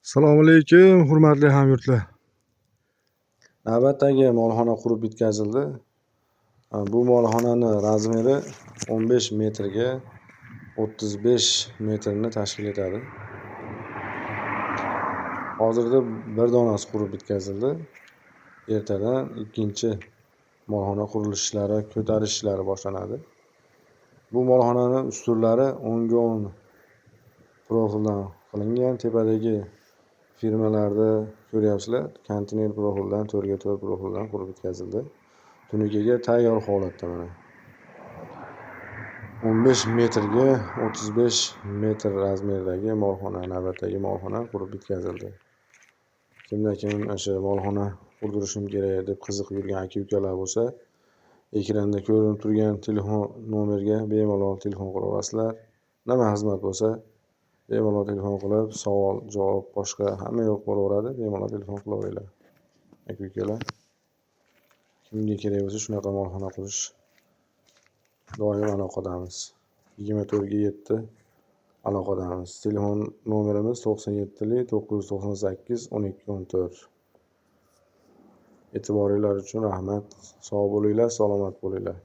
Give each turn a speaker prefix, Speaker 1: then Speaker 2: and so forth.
Speaker 1: Assalomu alaykum, hurmatli hamyurtlar. Navbatdagi molxona qurib bitkazildi. Bu molxonani razmeri 15 metrga 35 metrni tashkil etadi. Hozirda bir donasi qurib bitkazildi. Ertadan ikkinchi molxona qurilish ishlari, ko'tarish ishlari boshlanadi. Bu molxonaning ustunlari 10 ga 10 profildan qilingan. Tepadagi firmalarda ko'ryapsizlar, konteyner profildan 4 ga 4 profildan qurib bitkazildi. Tunukaga tayyor holatda mana. 15 metrga 35 metr razmerdagi molxona, navbatdagi molxona qurib bitkazildi. Kimda-kim o'sha molxona qurdirishim kerak deb qiziqib yurgan aka-ukalar bo'lsa, ekranda ko'rinib turgan telefon nomerga bemalol telefon qila olasizlar. Nima xizmat bo'lsa, bemalol telefon qilib, savol, javob, boshqa hamma yo'q bo'laveradi. Bemalol telefon qilaveringlar. Aka-ukalar, kimga kerak bo'lsa shunaqa molxona qurish doim aloqadamiz. 24 ga 7 aloqadamiz. Telefon nomerimiz 97 998 12 14. E'tiboringlar uchun rahmat. Sog' bo'linglar, salomat bo'linglar.